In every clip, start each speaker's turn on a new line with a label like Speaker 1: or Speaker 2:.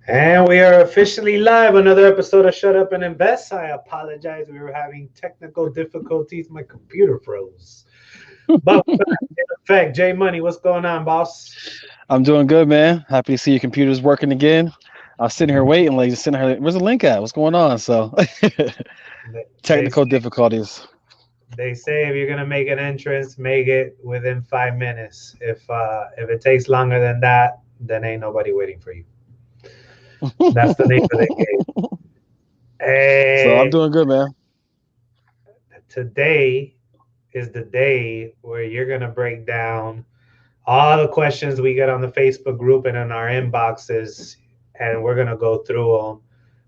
Speaker 1: And we are officially live. Another episode of Shut Up and Invest. I apologize. We were having technical difficulties. My computer froze. But we're back in effect. J Money, what's going on, boss?
Speaker 2: I'm doing good, man. Happy to see your computer's working again. I was sitting here waiting, like just sitting here. Where's the link at? What's going on? So
Speaker 1: They
Speaker 2: technical difficulties.
Speaker 1: they say if you're gonna make an entrance, make it within 5 minutes. If it takes longer than that, then ain't nobody waiting for you. That's the name of the game.
Speaker 2: So I'm
Speaker 1: Hey,
Speaker 2: doing good, man.
Speaker 1: today is the day where you're gonna break down all the questions we get on the Facebook group and in our inboxes, and we're going to go through them.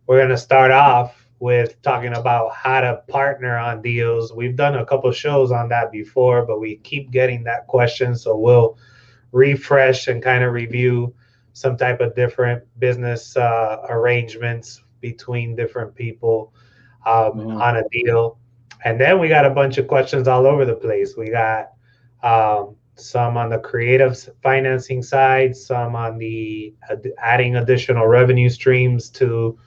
Speaker 1: We're going to start off with talking about how to partner on deals. We've done a couple shows on that before, but we keep getting that question. So we'll refresh and kind of review some type of different business arrangements between different people
Speaker 2: Mhm.
Speaker 1: on a deal. And then we got a bunch of questions all over the place. We got some on the creative financing side, some on the adding additional revenue streams to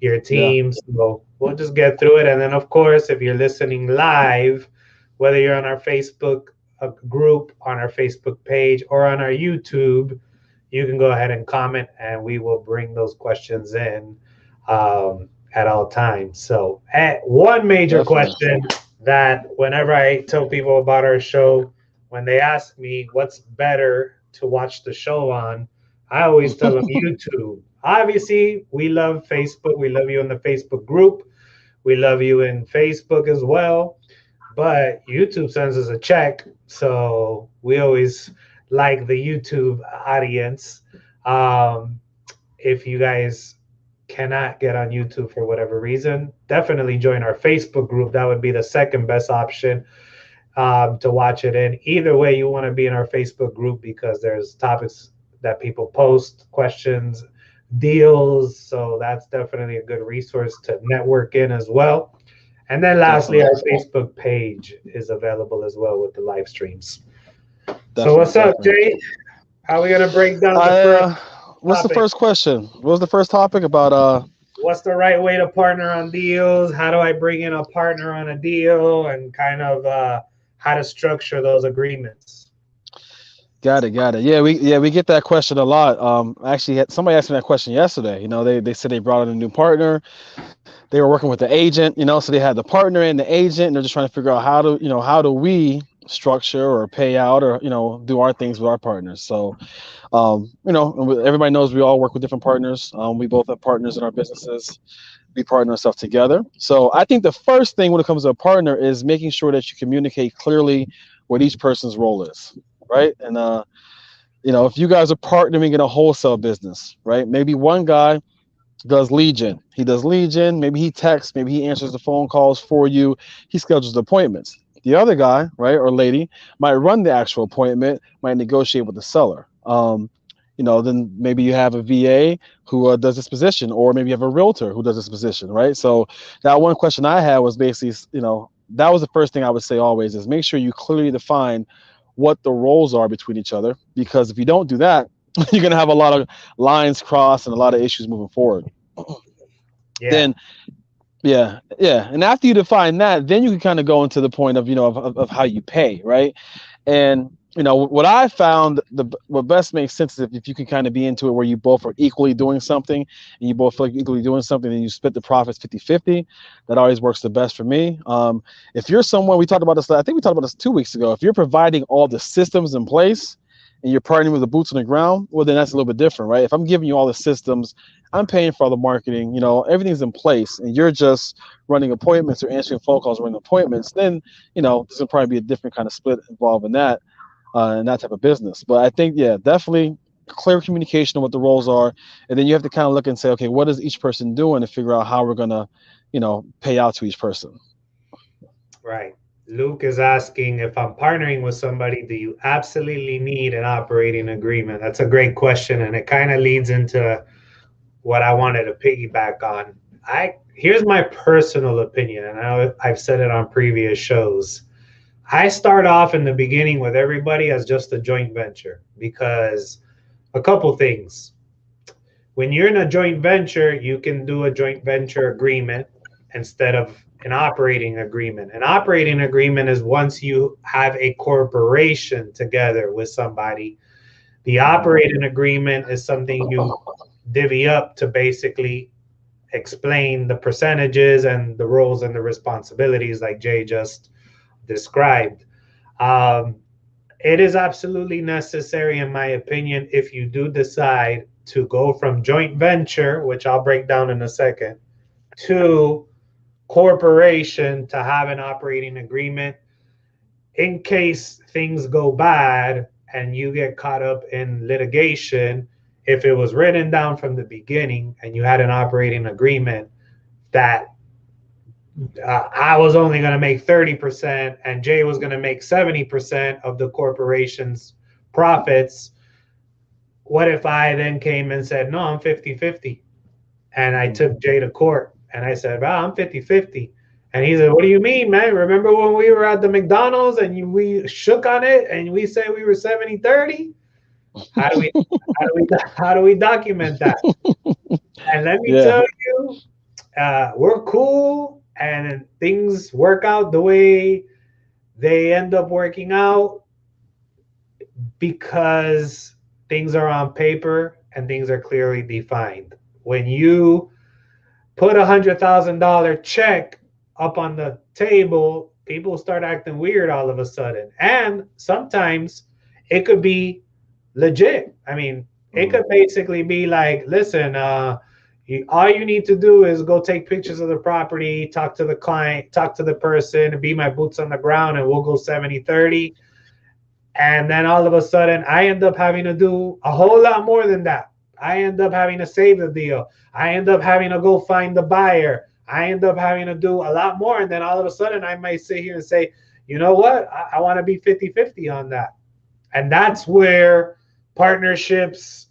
Speaker 1: your
Speaker 2: Yeah,
Speaker 1: team. So we'll just get through it. And then, of course, if you're listening live, whether you're on our Facebook group, on our Facebook page, or on our YouTube, you can go ahead and comment, and we will bring those questions in at all times. So, one major
Speaker 2: definitely.
Speaker 1: question that whenever I tell people about our show, when they ask me what's better to watch the show on, I always tell them YouTube. Obviously, we love Facebook. We love you in the Facebook group. We love you in Facebook as well. But YouTube sends us a check. So we always like the YouTube audience. Um, if you guys cannot get on YouTube for whatever reason, definitely join our Facebook group. That would be the second best option to watch it in. Either way, you want to be in our Facebook group because there's topics that people post, questions, deals. So that's definitely a good resource to network in as well. And then lastly,
Speaker 2: Definitely,
Speaker 1: our Facebook page is available as well with the live streams. So
Speaker 2: definitely,
Speaker 1: what's up,
Speaker 2: definitely.
Speaker 1: Jay? How are we gonna break down the
Speaker 2: I
Speaker 1: first
Speaker 2: what's the
Speaker 1: topic?
Speaker 2: first question? What was the first topic about?
Speaker 1: What's the right way to partner on deals? How do I bring in a partner on a deal, and kind of how to structure those agreements?
Speaker 2: Got it, got it. Yeah, we get that question a lot. Actually, somebody asked me that question yesterday. They said they brought in a new partner. They were working with the agent, so they had the partner and the agent, and they're just trying to figure out how do we structure or pay out or do our things with our partners. So everybody knows we all work with different partners. We both have partners in our businesses. We partner ourselves together. So I think the first thing when it comes to a partner is making sure that you communicate clearly what each person's role is, right? And if you guys are partnering in a wholesale business, right? Maybe one guy does lead gen. He does lead gen. Maybe he texts. Maybe he answers the phone calls for you. He schedules appointments. The other guy, right, or lady, might run the actual appointment, might negotiate with the seller. Then maybe you have a VA who does this position, or maybe you have a realtor who does this position, right? So that one question I had was basically, that was the first thing I would say always is make sure you clearly define what the roles are between each other, because if you don't do that, you're going to have a lot of lines crossed and a lot of issues moving forward.
Speaker 1: Yeah,
Speaker 2: Then yeah, and after you define that, then you can kind of go into the point of of how you pay, right? And what I found, what best makes sense is if you can kind of be into it where you both are equally doing something, and you both feel like equally doing something, and you split the profits 50-50. That always works the best for me. If you're someone, we talked about this, I think we talked about this 2 weeks ago, if you're providing all the systems in place and you're partnering with the boots on the ground, well, then that's a little bit different, right? If I'm giving you all the systems, I'm paying for all the marketing, everything's in place, and you're just running appointments or answering phone calls or running appointments, then there's gonna probably be a different kind of split involved in that type of business. But I think, yeah, definitely clear communication of what the roles are, and then you have to kind of look and say, okay, what is each person doing, to figure out how we're gonna, pay out to each person.
Speaker 1: right. Luke is asking if I'm partnering with somebody, do you absolutely need an operating agreement? That's a great question, and it kind of leads into what I wanted to piggyback on. I Here's my personal opinion, and I've said it on previous shows. I start off in the beginning with everybody as just a joint venture because a couple things. When you're in a joint venture, you can do a joint venture agreement instead of an operating agreement. An operating agreement is once you have a corporation together with somebody. The
Speaker 2: Mhm.
Speaker 1: operating agreement is something you divvy up to basically explain the percentages and the roles and the responsibilities, like Jay just described. Um, it is absolutely necessary, in my opinion, if you do decide to go from joint venture, which I'll break down in a second, to corporation, to have an operating agreement in case things go bad and you get caught up in litigation. If it was written down from the beginning and you had an operating agreement that I was only going to make 30% and Jay was going to make 70% of the corporation's profits, what if I then came and said, no, I'm 50-50? And I
Speaker 2: Mhm.
Speaker 1: took Jay to court and I said, well, I'm 50-50. And he said, what do you mean, man? Remember when we were at the McDonald's and we shook on it and we said we were 70-30? How do we how do we document that? And let me
Speaker 2: Yeah.
Speaker 1: tell you, we're cool and things work out the way they end up working out because things are on paper and things are clearly defined. When you put $100,000 check up on the table, people start acting weird all of a sudden. And sometimes it could be legit. I mean, it
Speaker 2: Mhm.
Speaker 1: could basically be like, listen, all you need to do is go take pictures of the property, talk to the client, talk to the person, be my boots on the ground, and we'll go 70-30. And then all of a sudden, I end up having to do a whole lot more than that. I end up having to save the deal. I end up having to go find the buyer. I end up having to do a lot more. And then all of a sudden, I might sit here and say, you know what? I want to be 50-50 on that. And that's where partnerships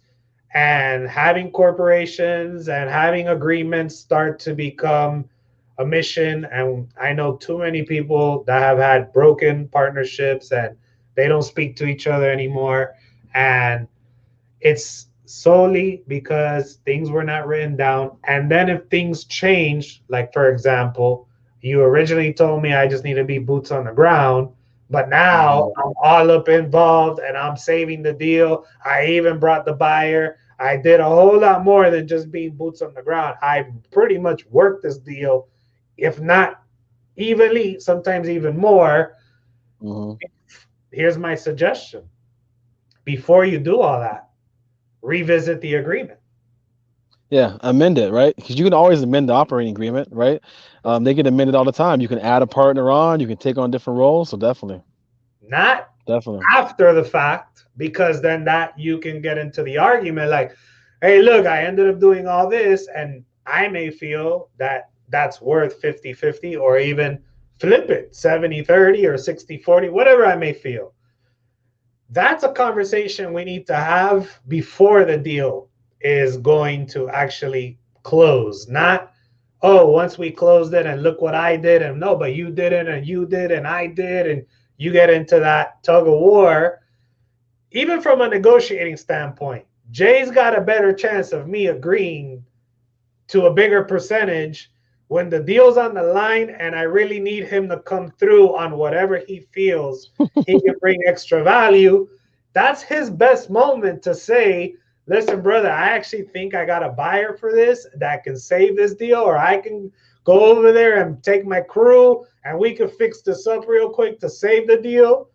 Speaker 1: and having corporations and having agreements start to become a mission. And I know too many people that have had broken partnerships and they don't speak to each other anymore. And it's solely because things were not written down. And then if things change, like for example, you originally told me I just need to be boots on the ground, but now
Speaker 2: Mhm.
Speaker 1: I'm all up involved and I'm saving the deal. I even brought the buyer. I did a whole lot more than just being boots on the ground. I pretty much worked this deal, if not evenly, sometimes even more.
Speaker 2: Mhm.
Speaker 1: Here's my suggestion: before you do all that, revisit the agreement.
Speaker 2: Yeah, amend it, right? Because you can always amend the operating agreement, right? They get amended all the time. You can add a partner on. You can take on different roles. So definitely,
Speaker 1: Not
Speaker 2: definitely.
Speaker 1: after the fact, because then that you can get into the argument like, hey, look, I ended up doing all this and I may feel that that's worth 50-50, or even flip it 70-30 or 60-40, whatever I may feel. That's a conversation we need to have before the deal is going to actually close. Not, oh, once we closed it and look what I did, and no, but you did it and you did and I did, and you get into that tug of war. Even from a negotiating standpoint, Jay's got a better chance of me agreeing to a bigger percentage when the deal's on the line and I really need him to come through on whatever he feels he can bring extra value. That's his best moment to say, listen, brother, I actually think I got a buyer for this that can save this deal, or I can go over there and take my crew and we can fix this up real quick to save the deal.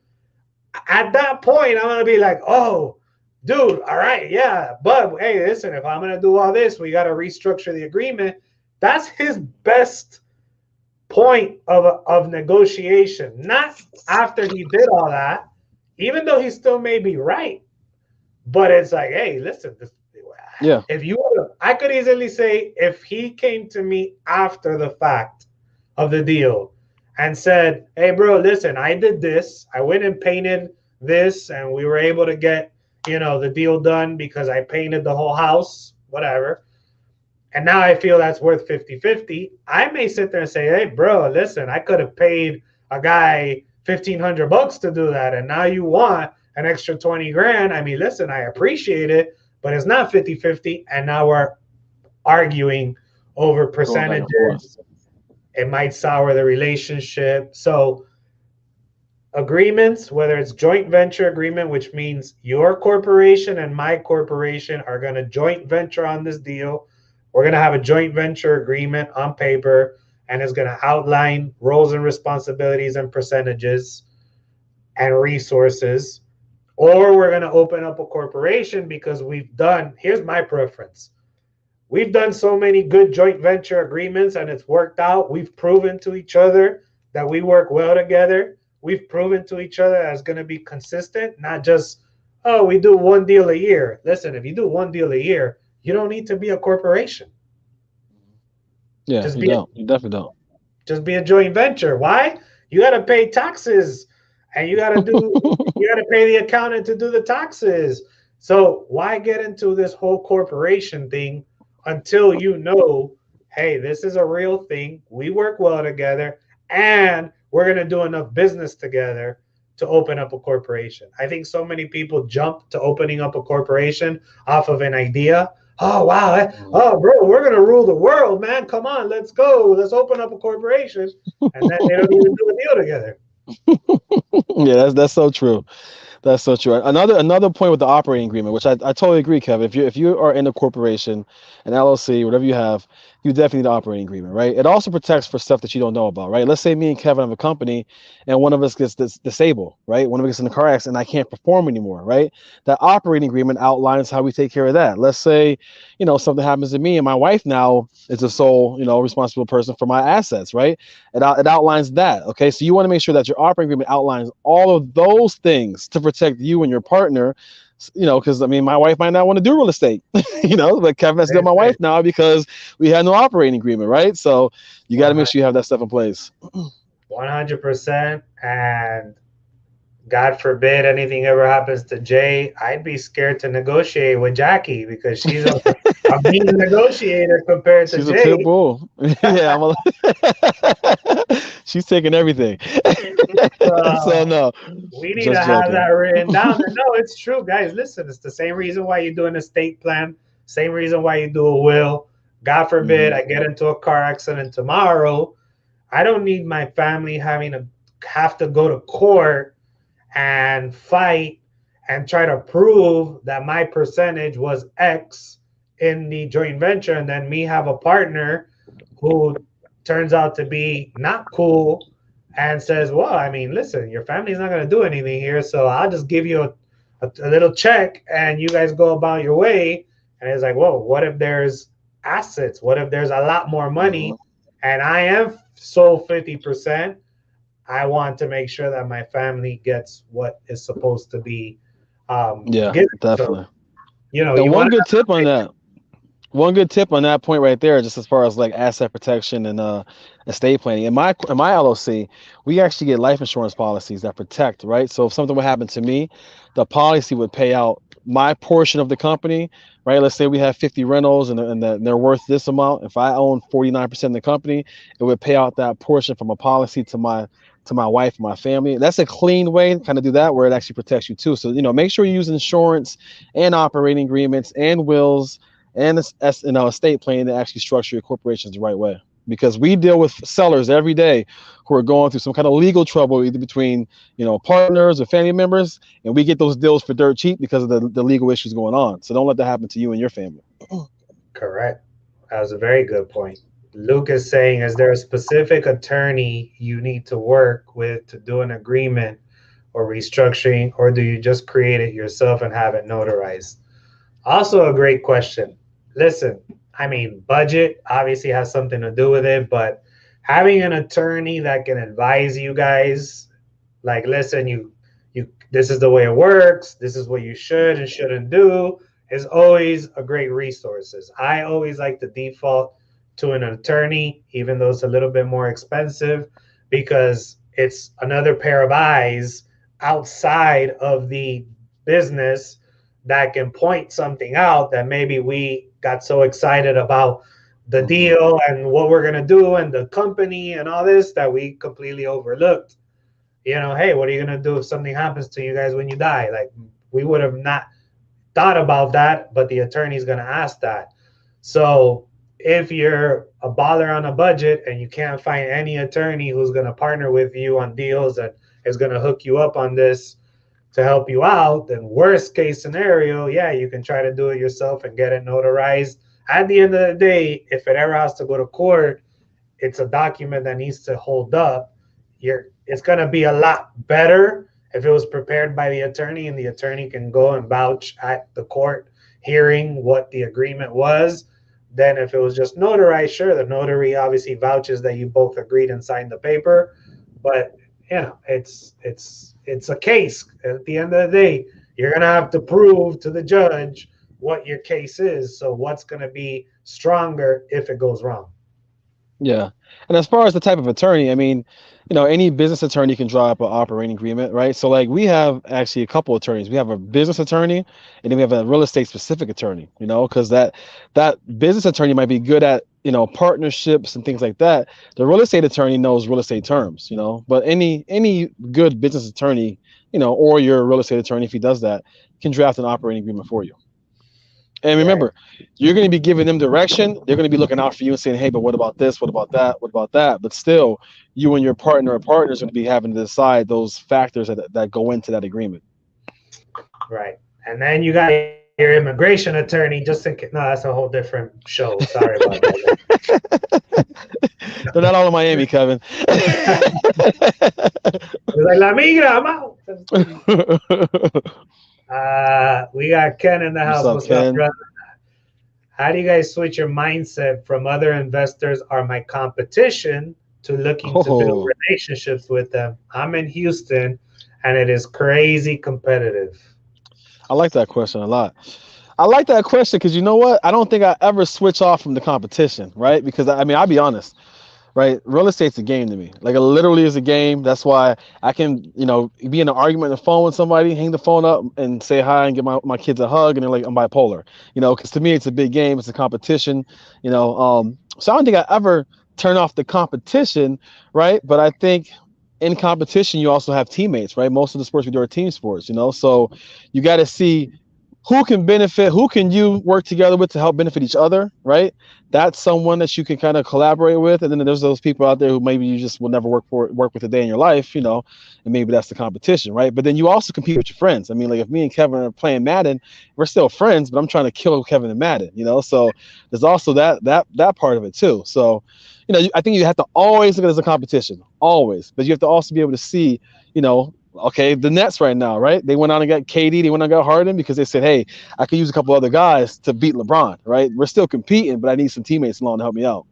Speaker 1: At that point, I'm gonna be like, oh, dude, all right, yeah, but hey, listen, if I'm gonna do all this, we gotta restructure the agreement. That's his best point of negotiation, not after he did all that, even though he still may be right. But it's like, hey, listen, this,
Speaker 2: Yeah.
Speaker 1: if you, I could easily say if he came to me after the fact of the deal and said, hey, bro, listen, I did this. I went and painted this, and we were able to get, the deal done because I painted the whole house, whatever. And now I feel that's worth 50-50. I may sit there and say, hey, bro, listen, I could have paid a guy $1,500 to do that. And now you want an extra 20 grand. I mean, listen, I appreciate it, but it's not 50-50. And now we're arguing over
Speaker 2: Going back and forth.
Speaker 1: percentages. It might sour the relationship. So agreements, whether it's joint venture agreement, which means your corporation and my corporation are going to joint venture on this deal. We're going to have a joint venture agreement on paper, and it's going to outline roles and responsibilities and percentages and resources. Or we're going to open up a corporation because here's my preference. We've done so many good joint venture agreements and it's worked out. We've proven to each other that we work well together. We've proven to each other that it's going to be consistent, not just, oh, we do one deal a year. Listen, if you do one deal a year, you don't need to be a corporation.
Speaker 2: Yeah,
Speaker 1: Just
Speaker 2: you
Speaker 1: be a
Speaker 2: don't. You definitely don't.
Speaker 1: just be a joint venture. Why? You got to pay taxes and you got to pay the accountant to do the taxes. So why get into this whole corporation thing until you know, hey, this is a real thing. We work well together and we're going to do enough business together to open up a corporation. I think so many people jump to opening up a corporation off of an idea. Oh wow!
Speaker 2: Mhm.
Speaker 1: Oh bro, we're gonna rule the world, man. Come on, let's go. Let's open up a corporation, and then they don't even do a deal together.
Speaker 2: Yeah, that's so true. That's so true. Another point with the operating agreement, which I totally agree, Kevin. If you are in a corporation, an LLC, whatever you have, you definitely need an operating agreement, right? It also protects for stuff that you don't know about, right? Let's say me and Kevin have a company, and one of us gets disabled, right? One of us gets in a car accident, and I can't perform anymore, right? That operating agreement outlines how we take care of that. Let's say, something happens to me, and my wife now is the sole, responsible person for my assets, right? It outlines that. Okay, so you want to make sure that your operating agreement outlines all of those things to protect you and your partner. Because I mean, my wife might not want to do real estate, but Kevin has to do my wife
Speaker 1: Listen,
Speaker 2: now because we had no operating agreement, right? So you got to make sure you have that stuff in place.
Speaker 1: 100%. And God forbid anything ever happens to Jay, I'd be scared to negotiate with Jackie because she's a mean negotiator compared to
Speaker 2: She's a pit
Speaker 1: Jay.
Speaker 2: bull. Yeah, she's taking everything. So
Speaker 1: So
Speaker 2: no,
Speaker 1: we need to
Speaker 2: just
Speaker 1: have that
Speaker 2: joking.
Speaker 1: written down. And no, it's true, guys. Listen, it's the same reason why you do an estate plan, same reason why you do a will. God forbid
Speaker 2: Hmm.
Speaker 1: I get into a car accident tomorrow. I don't need my family having to have to go to court and fight and try to prove that my percentage was X in the joint venture, and then me have a partner who turns out to be not cool and says, well, I mean, listen, your family's not going to do anything here, so I'll just give you a little check and you guys go about your way. And it's like, whoa, what if there's assets? What if there's a lot more money
Speaker 2: Hmm.
Speaker 1: and I am sold 50%? I want to make sure that my family gets what is supposed to be
Speaker 2: Yeah,
Speaker 1: given. So,
Speaker 2: definitely. And
Speaker 1: you want to
Speaker 2: one good tip on that point right there, just as far as like asset protection and estate planning. In my LLC, we actually get life insurance policies that protect, right? So if something would happen to me, the policy would pay out my portion of the company, right? Let's say we have 50 rentals and they're worth this amount. If I own 49% of the company, it would pay out that portion from a policy to my wife and my family. That's a clean way to kind of do that where it actually protects you too. So, make sure you use insurance and operating agreements and wills and estate planning to actually structure your corporations the right way. Because we deal with sellers every day who are going through some kind of legal trouble, either between partners or family members, and we get those deals for dirt cheap because of the legal issues going on. So don't let that happen to you and your family.
Speaker 1: correct. That was a very good point. Luke is saying, is there a specific attorney you need to work with to do an agreement or restructuring, or do you just create it yourself and have it notarized? Also, a great question. Listen, I mean, budget obviously has something to do with it, but having an attorney that can advise you guys, like, listen, this is the way it works, this is what you should and shouldn't do, is always a great resources. I always like to default to an attorney, even though it's a little bit more expensive, because it's another pair of eyes outside of the business that can point something out that maybe we got so excited about the
Speaker 2: Hmm.
Speaker 1: deal and what we're going to do and the company and all this that we completely overlooked. Hey, what are you going to do if something happens to you guys when you die? Like, we would have not thought about that, but the attorney's going to ask that. So if you're a baller on a budget and you can't find any attorney who's going to partner with you on deals that is going to hook you up on this to help you out, then worst case scenario, yeah, you can try to do it yourself and get it notarized. At the end of the day, if it ever has to go to court, it's a document that needs to hold up. It's going to be a lot better if it was prepared by the attorney and the attorney can go and vouch at the court hearing what the agreement was. Then if it was just notarized, sure, the notary obviously vouches that you both agreed and signed the paper. But it's a case. At the end of the day, you're gonna have to prove to the judge what your case is. So what's gonna be stronger if it goes wrong?
Speaker 2: Yeah. And as far as the type of attorney, I mean, any business attorney can draw up an operating agreement, right? So like we have actually a couple attorneys. We have a business attorney and then we have a real estate specific attorney, because that business attorney might be good at, partnerships and things like that. The real estate attorney knows real estate terms, but any good business attorney, or your real estate attorney, if he does that, can draft an operating agreement for you. And
Speaker 1: Yeah,
Speaker 2: remember, you're going to be giving them direction. They're going to be looking out for you and saying, hey, but what about this? What about that? What about that? But still, you and your partner or partners are going to be having to decide those factors that go into that agreement.
Speaker 1: right. And then you got your immigration attorney just in case. No, that's a whole different show. Sorry about that.
Speaker 2: They're not all in Miami, Kevin.
Speaker 1: It's like La Migra, I'm out. We got Ken in the
Speaker 2: What's
Speaker 1: house.
Speaker 2: up,
Speaker 1: What's up,
Speaker 2: Ken?
Speaker 1: brother? How do you guys switch your mindset from other investors are my competition to looking to build
Speaker 2: Oh,
Speaker 1: relationships with them? I'm in Houston and it is crazy competitive.
Speaker 2: I like that question a lot. I like that question because you know what? I don't think I ever switch off from the competition, right? Because I mean, I'll be honest. Right? Real estate's a game to me. Like it literally is a game. That's why I can, be in an argument on the phone with somebody, hang the phone up and say hi and give my kids a hug and they're like, I'm bipolar. Because to me it's a big game, it's a competition, so I don't think I ever turn off the competition, right? But I think in competition you also have teammates, right? Most of the sports we do are team sports, so you got to see who can benefit, who can you work together with to help benefit each other, right? That's someone that you can kind of collaborate with. And then there's those people out there who maybe you just will never work with a day in your life, and maybe that's the competition, right? But then you also compete with your friends. I mean, like if me and Kevin are playing Madden, we're still friends, but I'm trying to kill Kevin in Madden, so there's also that part of it too. So, I think you have to always look at it as a competition, always, but you have to also be able to see, okay, the Nets right now, right? They went out and got KD, they went out and got Harden because they said, hey, I could use a couple other guys to beat LeBron, right? We're still competing, but I need some teammates along to help me out.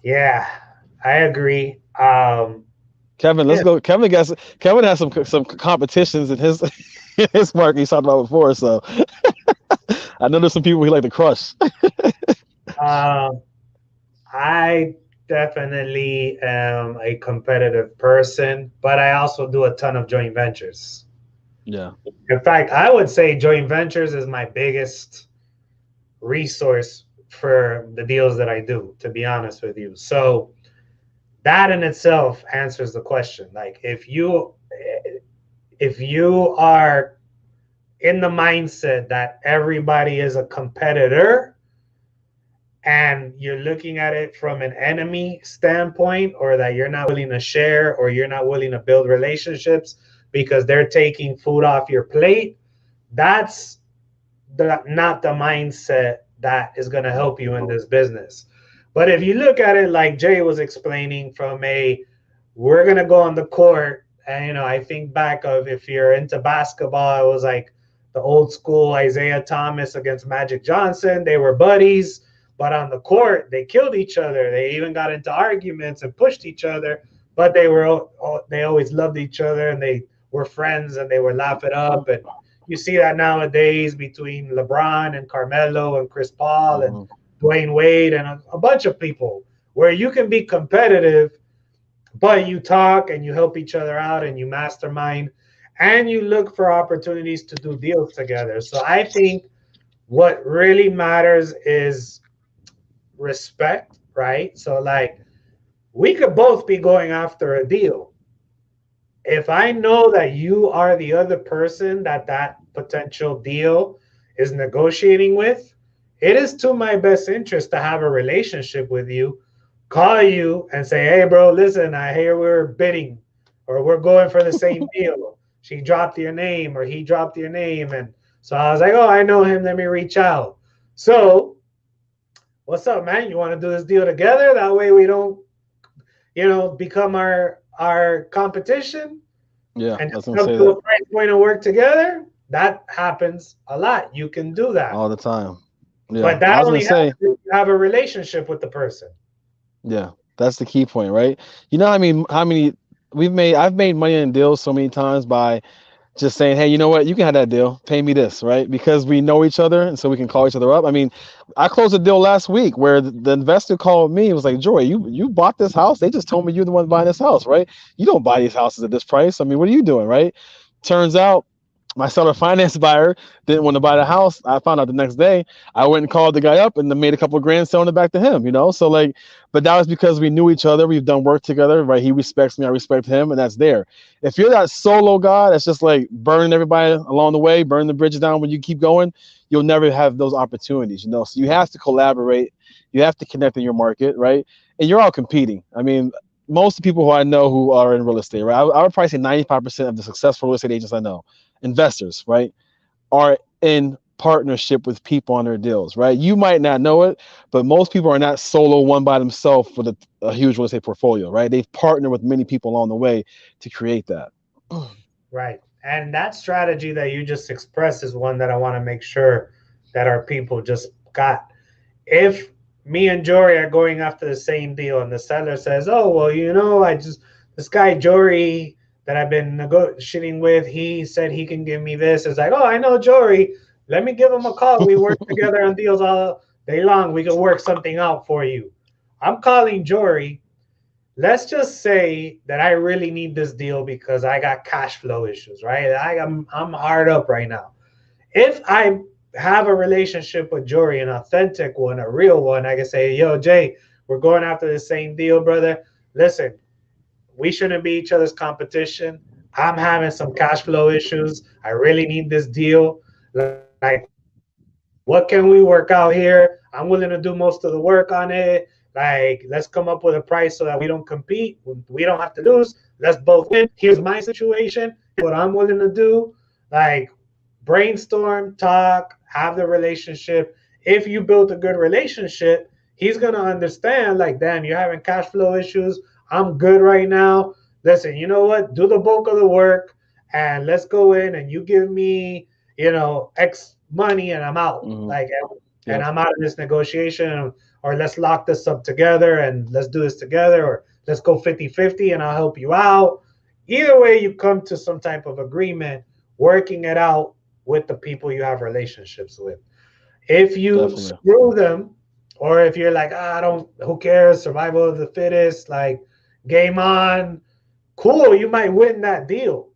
Speaker 1: Yeah, I agree.
Speaker 2: Kevin, let's
Speaker 1: Yeah,
Speaker 2: go. Kevin has some competitions in his his market he's talked about before. So I know there's some people he like to crush.
Speaker 1: um, I definitely am a competitive person, but I also do a ton of joint ventures.
Speaker 2: Yeah.
Speaker 1: In fact, I would say joint ventures is my biggest resource for the deals that I do, to be honest with you. So that in itself answers the question. Like if you are in the mindset that everybody is a competitor and you're looking at it from an enemy standpoint, or that you're not willing to share or you're not willing to build relationships because they're taking food off your plate, that's not the mindset that is going to help you in this business. But if you look at it like Jay was explaining, from a we're going to go on the court, and I think back of, if you're into basketball, it was like the old school Isaiah Thomas against Magic Johnson. They were buddies, but on the court they killed each other. They even got into arguments and pushed each other, but they always loved each other and they were friends and they would laugh it up. And you see that nowadays between LeBron and Carmelo and Chris Paul and
Speaker 2: Mhm.
Speaker 1: Dwayne Wade and a bunch of people, where you can be competitive, but you talk and you help each other out and you mastermind and you look for opportunities to do deals together. So I think what really matters is respect, right? So, like, we could both be going after a deal, if I know that you are the other person that that potential deal is negotiating with, it is to my best interest to have a relationship with you, call you and say, hey, bro, listen, I hear we're bidding or we're going for the same deal. She dropped your name or he dropped your name. And so I was like, oh, I know him. Let me reach out. So, what's up, man? You want to do this deal together? That way we don't, become our competition
Speaker 2: Yeah,
Speaker 1: and
Speaker 2: I was
Speaker 1: just
Speaker 2: gonna
Speaker 1: come
Speaker 2: say
Speaker 1: to
Speaker 2: that
Speaker 1: a price point and work together. That happens a lot. You can do that.
Speaker 2: all the time. Yeah,
Speaker 1: But
Speaker 2: I
Speaker 1: that
Speaker 2: was gonna
Speaker 1: only
Speaker 2: say,
Speaker 1: happens if you have a relationship with the person.
Speaker 2: yeah, that's the key point, right? You know, I mean, how many I've made money in deals so many times by just saying, hey, you know what, you can have that deal, pay me this, right? Because we know each other, and so we can call each other up. I mean, I closed a deal last week where the investor called me and was like, Joy, you bought this house. They just told me you're the one buying this house, right? You don't buy these houses at this price. I mean, what are you doing, right? Turns out my seller finance buyer didn't want to buy the house. I found out the next day. I went and called the guy up and then made a couple of grand selling it back to him, you know? So like, but that was because we knew each other. We've done work together, right? He respects me, I respect him, and that's there. If you're that solo guy that's just like burning everybody along the way, burning the bridges down when you keep going, you'll never have those opportunities, you know? So you have to collaborate. You have to connect in your market, right? And you're all competing. I mean, most of the people who I know who are in real estate, right? I would probably say 95% of the successful real estate agents I know, investors, right, are in partnership with people on their deals, right? You might not know it, but most people are not solo one by themselves with a huge real estate portfolio, right? They've partnered with many people along the way to create that.
Speaker 1: Right. And that strategy that you just expressed is one that I want to make sure that our people just got. If me and Jory are going after the same deal and the seller says, oh, well, this guy Jory that I've been negotiating with, he said he can give me this. It's like, oh, I know Jory. Let me give him a call. We work together on deals all day long. We can work something out for you. I'm calling Jory. Let's just say that I really need this deal because I got cash flow issues, right? I'm hard up right now. If I have a relationship with Jory, an authentic one, a real one, I can say, yo, Jay, we're going after the same deal, brother. Listen, we shouldn't be each other's competition. I'm having some cash flow issues. I really need this deal. Like, what can we work out here? I'm willing to do most of the work on it. Like, let's come up with a price so that we don't compete. We don't have to lose. Let's both win. Here's my situation. Here's what I'm willing to do. Like, brainstorm, talk, have the relationship. If you build a good relationship, he's gonna understand, like, damn, you're having cash flow issues. I'm good right now. Listen, you know what? Do the bulk of the work and let's go in and you give me, X money and I'm out.
Speaker 2: Hmm.
Speaker 1: Like, and
Speaker 2: Yep.
Speaker 1: I'm out of this negotiation, or let's lock this up together and let's do this together, or let's go 50-50 and I'll help you out. Either way, you come to some type of agreement, working it out with the people you have relationships with. If you
Speaker 2: Definitely.
Speaker 1: screw them, or if you're like, I don't, who cares, survival of the fittest, like, game on, cool, you might win that deal,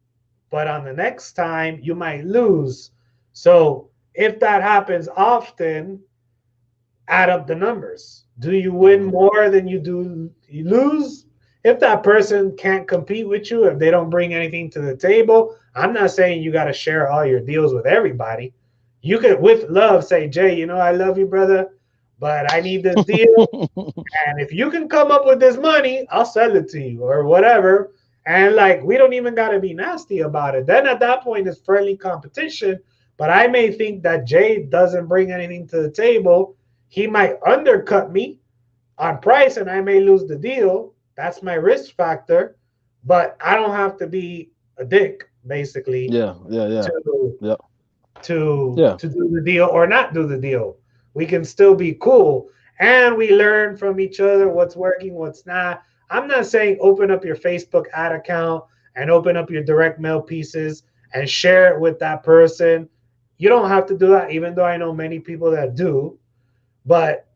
Speaker 1: but on the next time you might lose. So if that happens often, add up the numbers. Do you win
Speaker 2: Hmm.
Speaker 1: more than you lose? If that person can't compete with you, if they don't bring anything to the table, I'm not saying you got to share all your deals with everybody. You could, with love, say, Jay, I love you, brother, but I need this deal. And if you can come up with this money, I'll sell it to you or whatever. And like, we don't even got to be nasty about it. Then at that point, it's friendly competition. But I may think that Jay doesn't bring anything to the table. He might undercut me on price and I may lose the deal. That's my risk factor. But I don't have to be a dick, basically,
Speaker 2: Yeah, yeah, yeah,
Speaker 1: to
Speaker 2: yeah,
Speaker 1: to
Speaker 2: yeah.
Speaker 1: to do the deal or not do the deal. We can still be cool and we learn from each other what's working, what's not. I'm not saying open up your Facebook ad account and open up your direct mail pieces and share it with that person. You don't have to do that, even though I know many people that do. But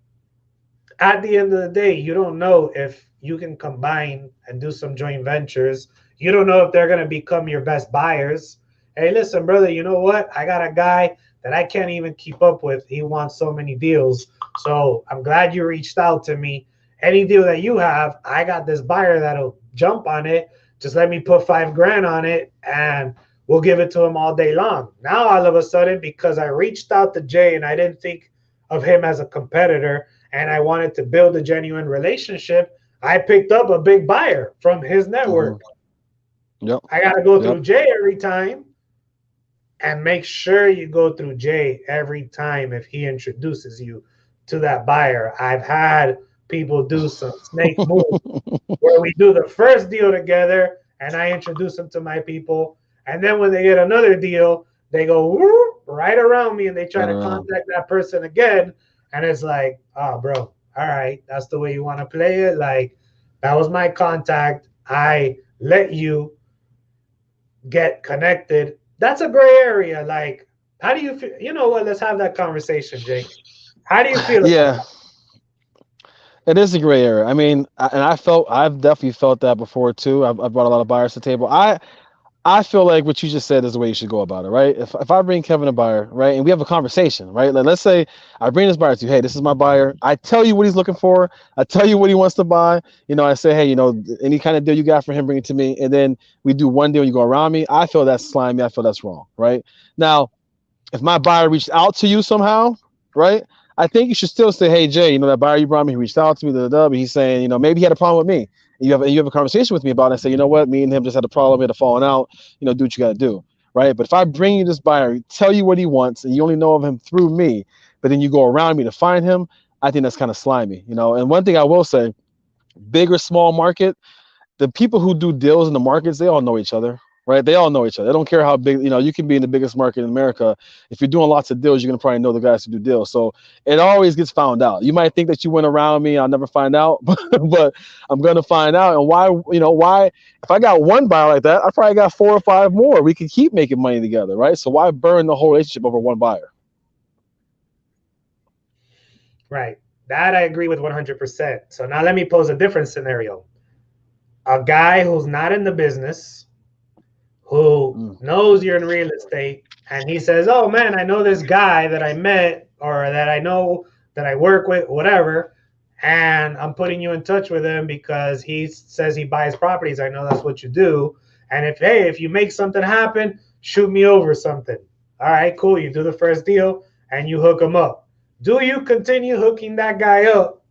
Speaker 1: at the end of the day, you don't know if you can combine and do some joint ventures. You don't know if they're going to become your best buyers. Hey, listen, brother, you know what? I got a guy that I can't even keep up with. He wants so many deals. So I'm glad you reached out to me. Any deal that you have, I got this buyer that'll jump on it Just let me put 5 grand on it and we'll give it to him all day long. Now, all of a sudden, because I reached out to Jay and I didn't think of him as a competitor and I wanted to build a genuine relationship, I picked up a big buyer from his
Speaker 2: Hmm.
Speaker 1: network.
Speaker 2: Yep.
Speaker 1: I got to go
Speaker 2: Yep.
Speaker 1: through Jay every time, and make sure you go through Jay every time if he introduces you to that buyer. I've had people do some snake moves where we do the first deal together and I introduce them to my people. And then when they get another deal, they go whoop, right around me and they try
Speaker 2: Right
Speaker 1: to
Speaker 2: around.
Speaker 1: contact that person again. And it's like, oh, bro, all right, that's the way you want to play it. Like, that was my contact. I let you get connected. That's a gray area. Like, how do you feel? You know what? Let's have that conversation, Jake. How do you feel about
Speaker 2: Yeah, it is a gray area. I mean, and I've definitely felt that before too. I've brought a lot of buyers to the table. I feel like what you just said is the way you should go about it, right? If I bring Kevin a buyer, right, and we have a conversation, right? Like, let's say I bring this buyer to you, hey, this is my buyer. I tell you what he's looking for. I tell you what he wants to buy. I say, hey, any kind of deal you got for him, bring it to me. And then we do one deal, and you go around me. I feel that's slimy. I feel that's wrong, right? Now, if my buyer reached out to you somehow, right? I think you should still say, "Hey Jay, that buyer you brought me, he reached out to me, but he's saying, maybe he had a problem with me. And you have a conversation with me about it and say, you know what, me and him just had a problem, we had a falling out. Do what you got to do, right? But if I bring you this buyer, tell you what he wants, and you only know of him through me, but then you go around me to find him, I think that's kind of slimy. And one thing I will say, big or small market, the people who do deals in the markets, they all know each other, right? They all know each other. They don't care how big, you can be in the biggest market in America. If you're doing lots of deals, you're gonna probably know the guys who do deals. So it always gets found out. You might think that you went around me, I'll never find out, but I'm gonna find out. And why? If I got one buyer like that, I probably got 4 or 5 more. We could keep making money together, right? So why burn the whole relationship over one buyer?
Speaker 1: right? That I agree with 100%. So now let me pose a different scenario. A guy who's not in the business, who
Speaker 2: Mm,
Speaker 1: knows you're in real estate, and he says, "Oh man, I know this guy that I met or that I know that I work with, whatever, and I'm putting you in touch with him because he says he buys properties. I know that's what you do. And if you make something happen, shoot me over something. All right, cool. You do the first deal and you hook him up. Do you continue hooking that guy up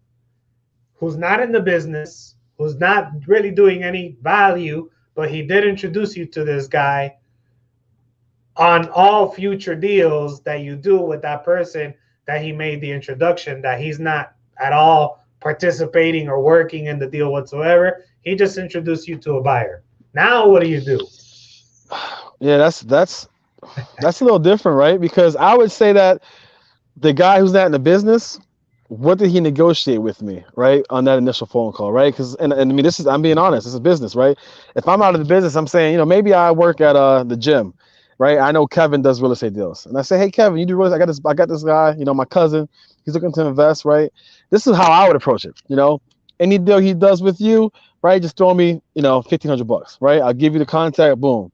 Speaker 1: who's not in the business, who's not really doing any value, but he did introduce you to this guy on all future deals that you do with that person that he made the introduction, that he's not at all participating or working in the deal whatsoever. He just introduced you to a buyer. Now what do you do?
Speaker 2: yeah, that's a little different, right? Because I would say that the guy who's not in the business, what did he negotiate with me, right, on that initial phone call, right? Because and I mean, I'm being honest, this is business, right? If I'm out of the business, I'm saying, maybe I work at the gym, right? I know Kevin does real estate deals, and I say, hey Kevin, you do real estate? I got this guy, my cousin, he's looking to invest, right? This is how I would approach it, any deal he does with you, right? Just throw me, $1,500, right? I'll give you the contact, boom.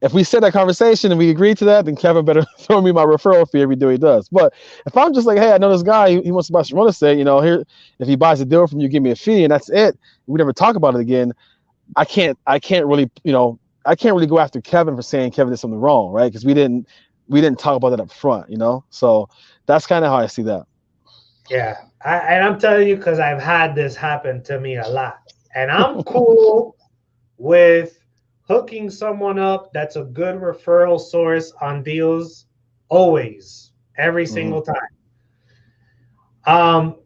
Speaker 2: If we set that conversation and we agree to that, then Kevin better throw me my referral fee every deal he does. But if I'm just like, hey, I know this guy, he wants to buy some real estate, here, if he buys a deal from you, give me a fee, and that's it. We never talk about it again. I can't really, I can't really go after Kevin for saying Kevin did something wrong, right? Because we didn't talk about that up front. So that's kind of how I see that.
Speaker 1: Yeah, and I'm telling you because I've had this happen to me a lot. And I'm cool with hooking someone up that's a good referral source on deals always, every
Speaker 2: Hmm.
Speaker 1: single time. Um,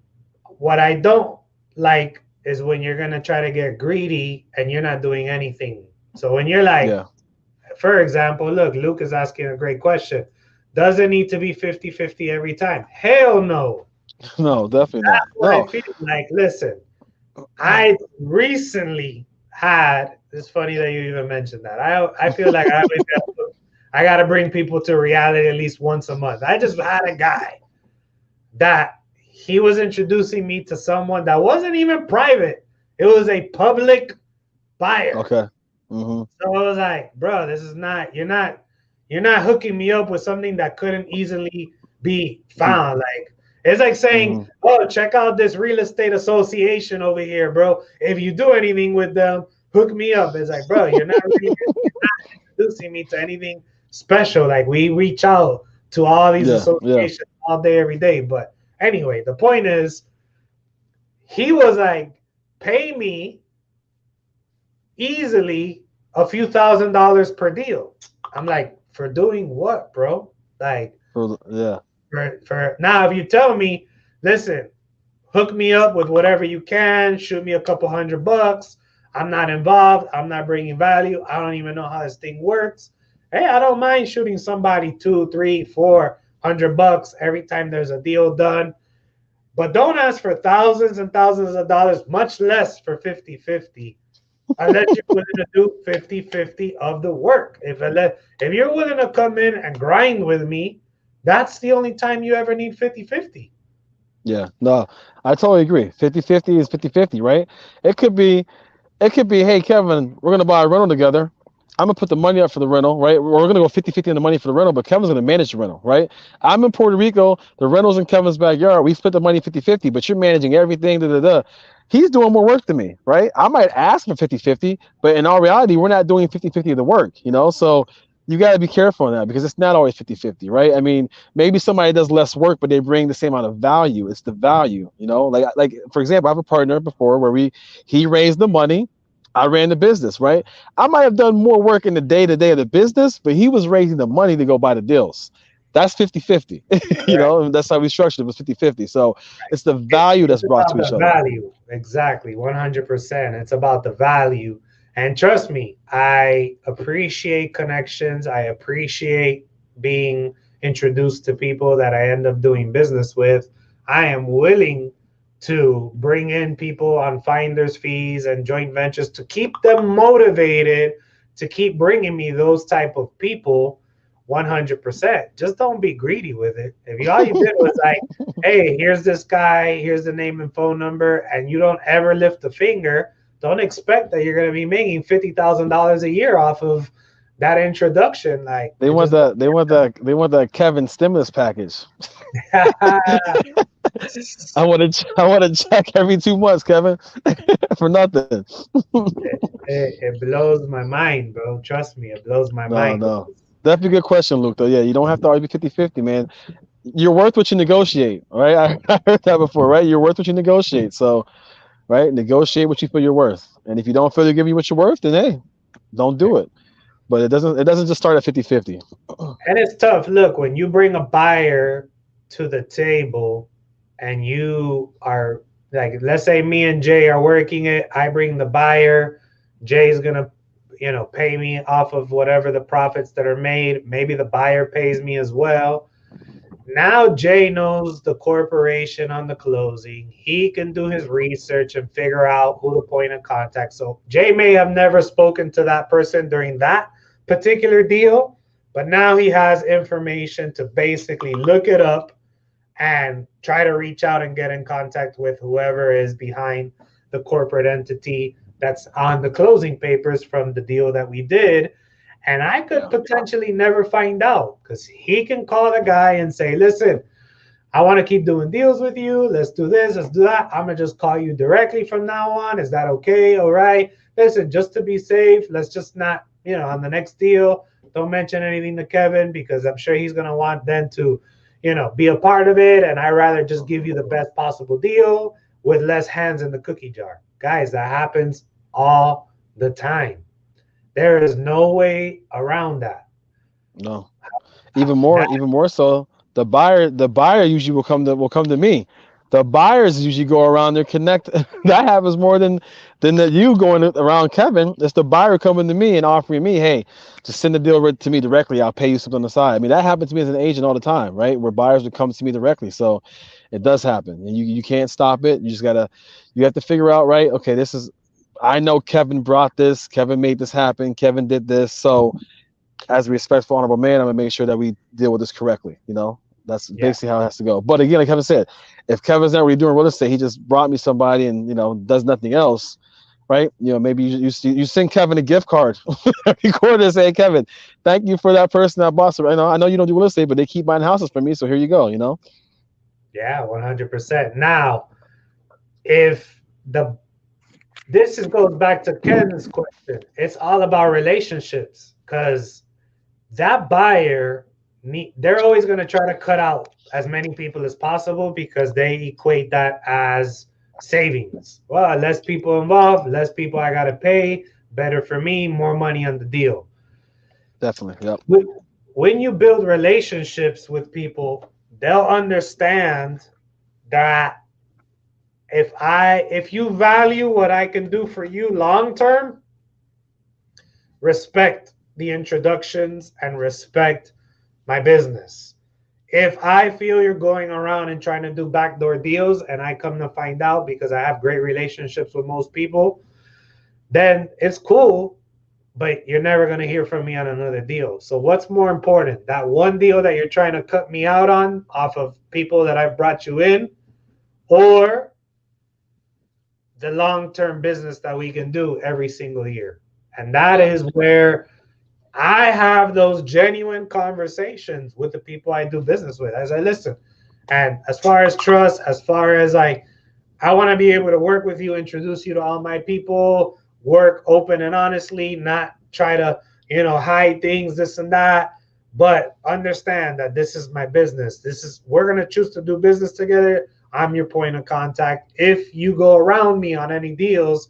Speaker 1: what I don't like is when you're going to try to get greedy and you're not doing anything. So when you're like,
Speaker 2: Yeah.
Speaker 1: for example, look, Luke is asking a great question. Does it need to be 50-50 every time? Hell no.
Speaker 2: No, definitely not.
Speaker 1: That's what I
Speaker 2: No.
Speaker 1: feel like. Listen, I recently had. It's funny that you even mentioned that. I feel like I got to bring people to reality at least once a month. I just had a guy that he was introducing me to someone that wasn't even private. It was a public buyer.
Speaker 2: Okay. Hmm.
Speaker 1: So I was like, bro, this is not. You're not hooking me up with something that couldn't easily be found. Like it's like saying,
Speaker 2: Hmm.
Speaker 1: oh, check out this real estate association over here, bro. If you do anything with them, hook me up. It's like, bro, you're not introducing me to anything special. Like we reach out to all these
Speaker 2: Yeah, yeah.
Speaker 1: associations all day, every day. But anyway, the point is, he was like, pay me easily a few $1,000s per deal. I'm like, for doing what, bro? Like,
Speaker 2: Yeah.
Speaker 1: for now, if you tell me, listen, hook me up with whatever you can, shoot me a couple $100. I'm not involved. I'm not bringing value. I don't even know how this thing works. Hey, I don't mind shooting somebody two, three, 400 bucks every time there's a deal done. But don't ask for thousands and thousands of dollars, much less for 50-50, unless you're willing to do 50-50 of the work. If you're willing to come in and grind with me, that's the only time you ever need 50-50.
Speaker 2: Yeah. No, I totally agree. 50-50 is 50-50, right? It could be it could be, hey, Kevin, we're going to buy a rental together. I'm going to put the money up for the rental, right? We're going to go 50-50 on the money for the rental, but Kevin's going to manage the rental, right? I'm in Puerto Rico. The rental's in Kevin's backyard. We split the money 50-50, but you're managing everything. Da, da, da. He's doing more work than me, right? I might ask for 50-50, but in all reality, we're not doing 50-50 of the work, you know? So you got to be careful on that because it's not always 50-50, right? I mean, maybe somebody does less work, but they bring the same amount of value. It's the value, you know? Like for example, I have a partner before where he raised the money. I ran the business, right? I might have done more work in the day to day of the business, but he was raising the money to go buy the deals. That's 50-50. You
Speaker 1: Right?
Speaker 2: know, and that's how we structured it was 50-50. So it's the value
Speaker 1: It's
Speaker 2: that's brought
Speaker 1: about
Speaker 2: to each
Speaker 1: the
Speaker 2: other.
Speaker 1: value. Exactly. 100%. It's about the value. And trust me, I appreciate connections. I appreciate being introduced to people that I end up doing business with. I am willing to bring in people on finder's fees and joint ventures to keep them motivated to keep bringing me those type of people. 100%. Just don't be greedy with it. If you all you did was like, hey, here's this guy, here's the name and phone number, and you don't ever lift a finger, don't expect that you're going to be making $50,000 a year off of that introduction. Like,
Speaker 2: They
Speaker 1: it
Speaker 2: want
Speaker 1: just
Speaker 2: that. They want that Kevin stimulus package.
Speaker 1: it,
Speaker 2: I want to. I want to check every 2 months, Kevin, for nothing.
Speaker 1: it blows my mind, bro. Trust me, it blows my
Speaker 2: No,
Speaker 1: mind.
Speaker 2: no. That's a good question, Luke. Though, yeah, you don't have to always be 50-50, man. You're worth what you negotiate. All right, I heard that before, right? You're worth what you negotiate. So, right, negotiate what you feel you're worth. And if you don't feel they're giving you what you're worth, then hey, don't do it. But it doesn't just start at 50-50.
Speaker 1: And it's tough. Look, when you bring a buyer to the table and you are like, let's say me and Jay are working it, I bring the buyer, Jay's gonna, pay me off of whatever the profits that are made. Maybe the buyer pays me as well. Now Jay knows the corporation on the closing. He can do his research and figure out who the point of contact. So Jay may have never spoken to that person during that particular deal, but now he has information to basically look it up and try to reach out and get in contact with whoever is behind the corporate entity that's on the closing papers from the deal that we did. And I could
Speaker 2: Yeah.
Speaker 1: potentially never find out because he can call the guy and say, listen, I want to keep doing deals with you. Let's do this. Let's do that. I'm going to just call you directly from now on. Is that okay? All right. Listen, just to be safe, let's just not, on the next deal, don't mention anything to Kevin because I'm sure he's going to want then to, be a part of it. And I rather just give you the best possible deal with less hands in the cookie jar. Guys, that happens all the time. There is no way around that.
Speaker 2: No. Even more so, the buyer usually will come to me. The buyers usually go around there connect. That happens more than that you going around Kevin. It's the buyer coming to me and offering me, hey, just send the deal to me directly. I'll pay you something on the side. I mean, that happens to me as an agent all the time, right? Where buyers would come to me directly. So it does happen, and you can't stop it. You have to figure out, right? Okay, this is. I know Kevin brought this. Kevin made this happen. Kevin did this. So as a respectful, honorable man, I'm gonna make sure that we deal with this correctly. That's
Speaker 1: Yeah.
Speaker 2: basically how it has to go. But again, like Kevin said, if Kevin's not really doing real estate, he just brought me somebody and does nothing else, right? Maybe you send Kevin a gift card, record and say, hey, Kevin, thank you for that person that bought. So I know you don't do real estate, but they keep buying houses for me, so here you go.
Speaker 1: Yeah, 100%. Now, if the goes back to Ken's question. It's all about relationships because that buyer they're always going to try to cut out as many people as possible because they equate that as savings. Well, less people involved, less people I got to pay, better for me, more money on the deal.
Speaker 2: Definitely. Yep.
Speaker 1: When you build relationships with people, they'll understand that if you value what I can do for you long term, respect the introductions and respect my business. If I feel you're going around and trying to do backdoor deals and I come to find out because I have great relationships with most people, then it's cool, but you're never going to hear from me on another deal. So what's more important, that one deal that you're trying to cut me out on off of people that I've brought you in, or the long-term business that we can do every single year? And that
Speaker 2: Yep.
Speaker 1: is where I have those genuine conversations with the people I do business with as I listen. And as far as trust, as far as I want to be able to work with you, introduce you to all my people, work open and honestly, not try to, hide things, this and that, but understand that this is my business. We're going to choose to do business together. I'm your point of contact. If you go around me on any deals,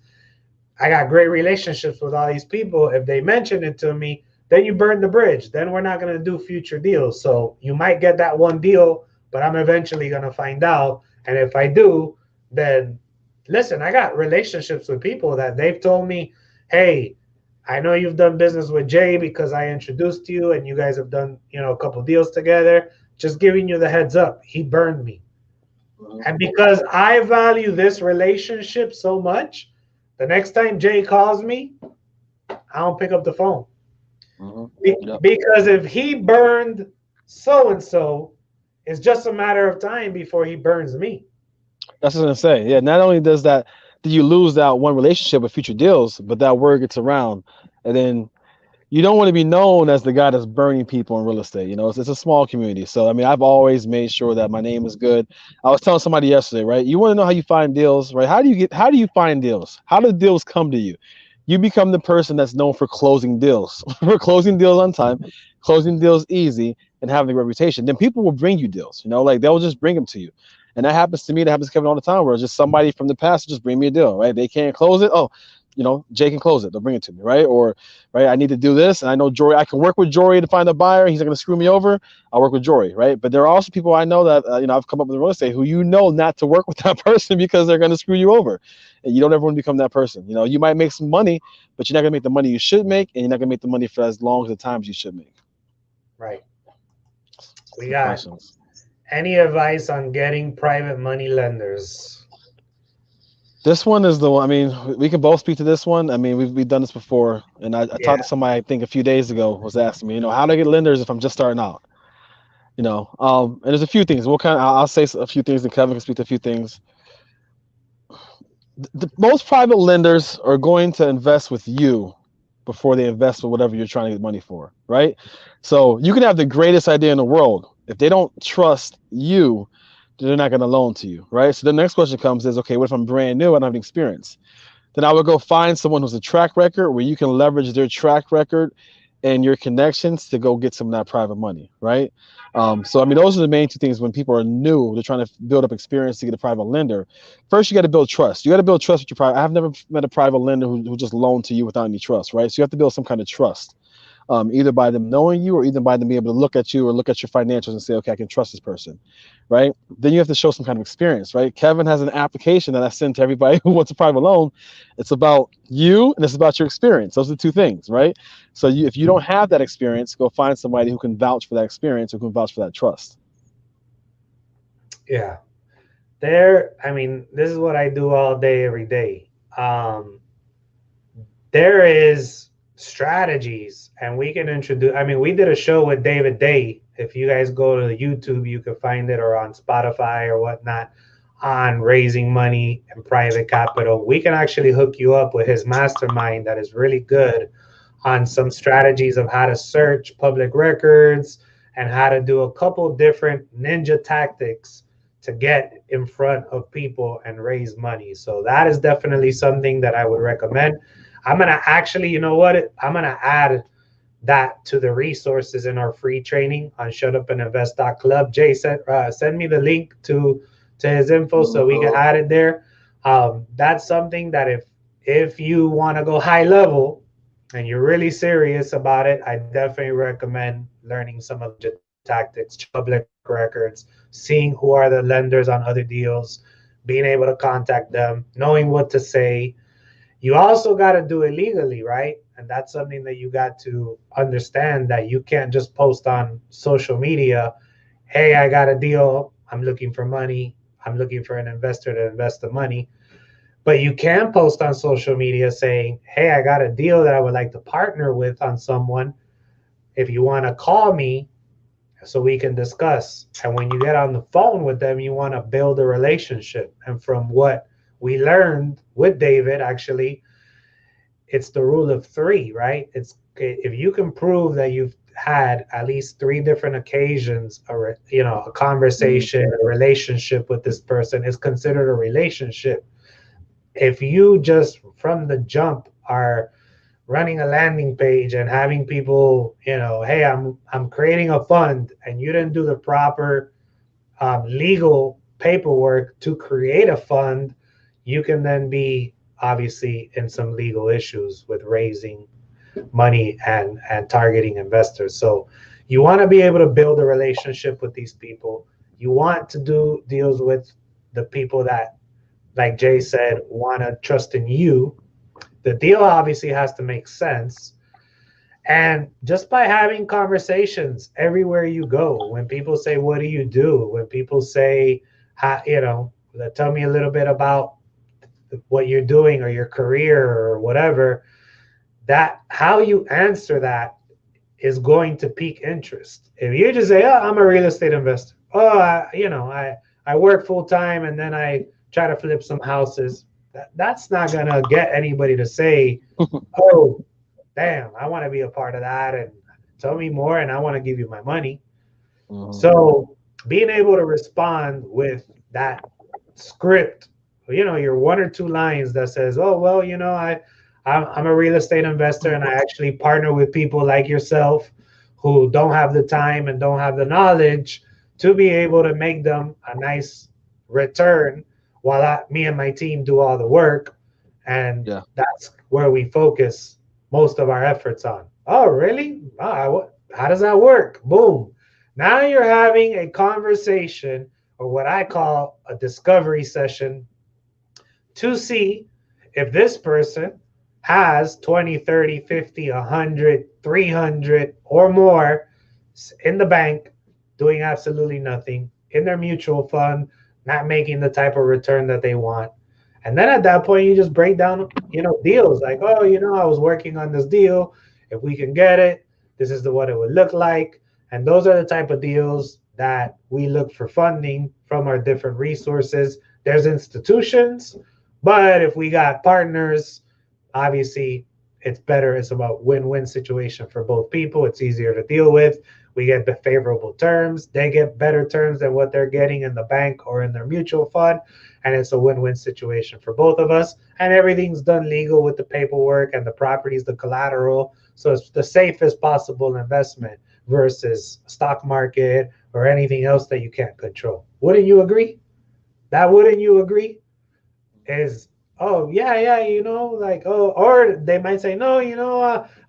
Speaker 1: I got great relationships with all these people. If they mention it to me, then you burn the bridge. Then we're not going to do future deals. So you might get that one deal, but I'm eventually going to find out. And if I do, then listen, I got relationships with people that they've told me, hey, I know you've done business with Jay because I introduced you and you guys have done, a couple deals together. Just giving you the heads up, he burned me.
Speaker 2: Mhm.
Speaker 1: And because I value this relationship so much, the next time Jay calls me, I don't pick up the phone.
Speaker 2: Mhm. Yep.
Speaker 1: Because if he burned so and so, it's just a matter of time before he burns me.
Speaker 2: That's what I'm saying. Yeah. Not only do you lose that one relationship with future deals, but that word gets around, and then you don't want to be known as the guy that's burning people in real estate. It's a small community. So, I mean, I've always made sure that my name is good. I was telling somebody yesterday, right? You want to know how you find deals, right? How do you find deals? How do deals come to you? You become the person that's known for closing deals, for closing deals on time, closing deals easy, and having a reputation. Then people will bring you deals, like they'll just bring them to you. And that happens to me. That happens to Kevin all the time, where it's just somebody from the past will just bring me a deal, right? They can't close it. Oh, Jay can close it. They'll bring it to me, right? Or right? I need to do this, and I know Jory. I can work with Jory to find a buyer. He's not going to screw me over. I'll work with Jory, right? But there are also people I know that I've come up with in real estate who not to work with that person because they're going to screw you over, and you don't ever want to become that person. You might make some money, but you're not going to make the money you should make, and you're not going to make the money for as long as the times you should make.
Speaker 1: Right. We
Speaker 2: Some
Speaker 1: got
Speaker 2: questions.
Speaker 1: any advice on getting private money lenders?
Speaker 2: This one is the one. I mean, we can both speak to this one. I mean, we've done this before, and I
Speaker 1: Yeah.
Speaker 2: talked to somebody I think a few days ago was asking me, how do I get lenders if I'm just starting out? And there's a few things. I'll say a few things, and Kevin can speak to a few things. Most private lenders are going to invest with you before they invest with whatever you're trying to get money for, right? So you can have the greatest idea in the world. If they don't trust you, they're not going to loan to you, right? So the next question comes is, okay, what if I'm brand new and I don't have any experience? Then I would go find someone who's a track record where you can leverage their track record and your connections to go get some of that private money, right? So I mean, those are the main two things when people are new, they're trying to build up experience to get a private lender. First, you got to build trust. You got to build trust with your private. I've never met a private lender who just loaned to you without any trust, right? So you have to build some kind of trust, either by them knowing you or either by them being able to look at you or look at your financials and say, okay, I can trust this person, right? Then you have to show some kind of experience, right? Kevin has an application that I send to everybody who wants a private loan. It's about you and it's about your experience. Those are the two things, right? So if you don't have that experience, go find somebody who can vouch for that experience, who can vouch for that trust.
Speaker 1: Yeah. I mean, this is what I do all day, every day. There is strategies, and we can introduce. I mean, we did a show with David Day. If you guys go to YouTube, you can find it, or on Spotify or whatnot, on raising money and private capital. We can actually hook you up with his mastermind that is really good on some strategies of how to search public records and how to do a couple different ninja tactics to get in front of people and raise money. So that is definitely something that I would recommend. I'm going to actually, you know what? I'm going to add that to the resources in our free training on shutupandinvest.club. Jay, send me the link to his info so we can add it there. That's something that if you want to go high level and you're really serious about it, I definitely recommend learning some of the legit tactics, checking public records, seeing who are the lenders on other deals, being able to contact them, knowing what to say. You also got to do it legally, right? And that's something that you got to understand, that you can't just post on social media, hey, I got a deal, I'm looking for money, I'm looking for an investor to invest the money. But you can post on social media saying, hey, I got a deal that I would like to partner with on someone. If you want to call me so we can discuss. And when you get on the phone with them, you want to build a relationship. And from what we learned with David, actually, it's the rule of three, right? It's if you can prove that you've had at least three different occasions, or a conversation, a relationship with this person is considered a relationship. If you just from the jump are running a landing page and having people, hey, I'm creating a fund, and you didn't do the proper legal paperwork to create a fund, you can then be obviously in some legal issues with raising money and targeting investors. So you want to be able to build a relationship with these people. You want to do deals with the people that, like Jay said, want to trust in you. The deal obviously has to make sense. And just by having conversations everywhere you go, when people say, what do you do? When people say, tell me a little bit about what you're doing or your career or whatever, that how you answer that is going to pique interest. If you just say, oh, I'm a real estate investor. Oh, I work full time and then I try to flip some houses. That's not going to get anybody to say, oh, damn, I want to be a part of that and tell me more and I want to give you my money. So being able to respond with that script, your one or two lines that says, oh, well, I'm a real estate investor and I actually partner with people like yourself who don't have the time and don't have the knowledge to be able to make them a nice return while me and my team do all the work. And
Speaker 2: Yeah.
Speaker 1: that's where we focus most of our efforts on. Oh, really? How does that work? Boom. Now you're having a conversation, or what I call a discovery session, to see if this person has 20, 30, 50, 100, 300 or more in the bank doing absolutely nothing in their mutual fund, not making the type of return that they want. And then at that point, you just break down, deals like, oh, I was working on this deal. If we can get it, this is what it would look like. And those are the type of deals that we look for funding from our different resources. There's institutions, but if we got partners, obviously it's better. It's about win-win situation for both people. It's easier to deal with. We get the favorable terms. They get better terms than what they're getting in the bank or in their mutual fund. And it's a win-win situation for both of us. And everything's done legal with the paperwork and the properties, the collateral. So it's the safest possible investment versus stock market or anything else that you can't control. Wouldn't you agree? Wouldn't you agree? Is, oh yeah, yeah, like, oh, or they might say, no,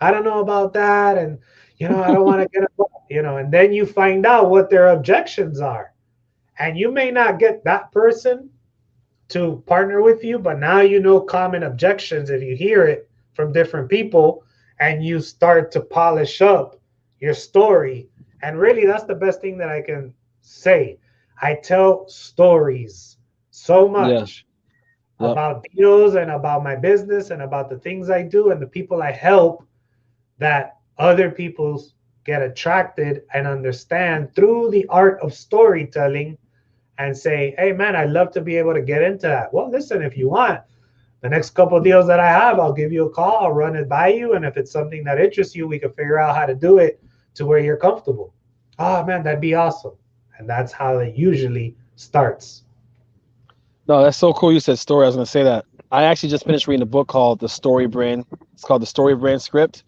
Speaker 1: I don't know about that, and I don't want to get involved, and then you find out what their objections are, and you may not get that person to partner with you, but now common objections if you hear it from different people, and you start to polish up your story. And really, that's the best thing that I can say. I tell stories so
Speaker 2: Yeah.
Speaker 1: much
Speaker 2: Yep.
Speaker 1: about deals and about my business and about the things I do and the people I help, that other people get attracted and understand through the art of storytelling and say, hey, man, I'd love to be able to get into that. Well, listen, if you want, the next couple of deals that I have, I'll give you a call, I'll run it by you. And if it's something that interests you, we can figure out how to do it to where you're comfortable. Oh, man, that'd be awesome. And that's how it usually starts.
Speaker 2: No, that's so cool. You said story. I was going to say that. I actually just finished reading a book called The Story Brand. It's called The Story Brand Script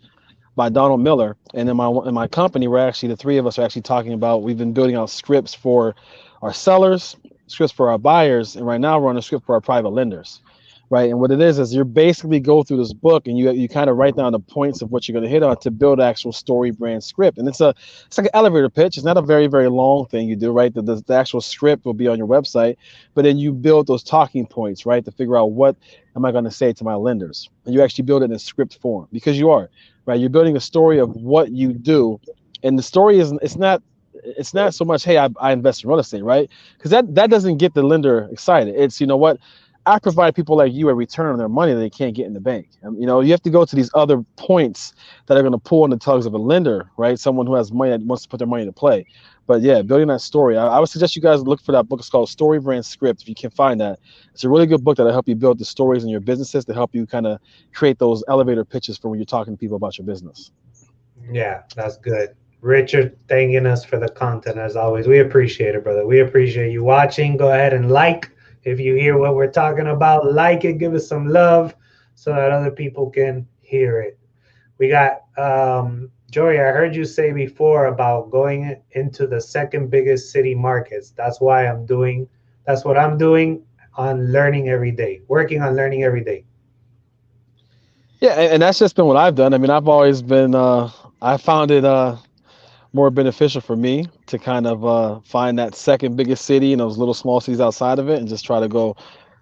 Speaker 2: by Donald Miller. And in my company, we're actually the three of us are actually talking about. We've been building out scripts for our sellers, scripts for our buyers, and right now we're on a script for our private lenders. Right. And what it is you're basically go through this book and you kind of write down the points of what you're going to hit on to build actual story brand script. And it's like an elevator pitch. It's not a very, very long thing you do, right? The actual script will be on your website, but then you build those talking points, right? To figure out what am I going to say to my lenders. And you actually build it in script form because you are, right? You're building a story of what you do. And the story is it's not so much, hey, I invest in real estate, right? Because that doesn't get the lender excited. It's, you know what, I provide people like you a return on their money that they can't get in the bank. You have to go to these other points that are going to pull on the tugs of a lender, right? Someone who has money that wants to put their money to play. But yeah, building that story. I would suggest you guys look for that book. It's called Story Brand Script. If you can find that, it's a really good book that'll help you build the stories in your businesses to help you kind of create those elevator pitches for when you're talking to people about your business.
Speaker 1: Yeah, that's good. Richard, thanking us for the content as always. We appreciate it, brother. We appreciate you watching. Go ahead and like if you hear what we're talking about. Like it, give us some love so that other people can hear it. We got Joey. I heard you say before about going into the second biggest city markets. That's what I'm doing on learning every day, working on learning every day.
Speaker 2: Yeah, and that's just been what I've done. I mean, I've always been I found it more beneficial for me to kind of find that second biggest city and those little small cities outside of it and just try to go,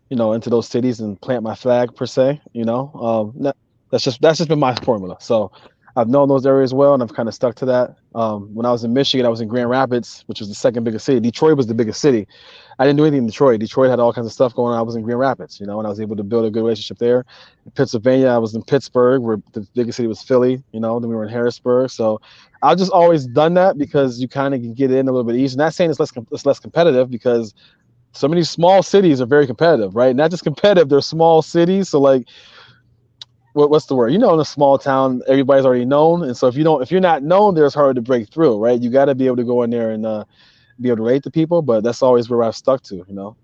Speaker 2: into those cities and plant my flag per se. That's just been my formula. So I've known those areas well, and I've kind of stuck to that. When I was in Michigan, I was in Grand Rapids, which was the second biggest city. Detroit was the biggest city. I didn't do anything in Detroit. Detroit had all kinds of stuff going on. I was in Grand Rapids, and I was able to build a good relationship there. In Pennsylvania, I was in Pittsburgh, where the biggest city was Philly. Then we were in Harrisburg. So I've just always done that because you kind of can get in a little bit easier. Not saying it's less competitive because some of these small cities are very competitive, right? Not just competitive, they're small cities. So like, what's the word? In a small town, everybody's already known, and so if you're not known, there, it's hard to break through, right? You got to be able to go in there and be able to relate to people. But that's always where I've stuck to.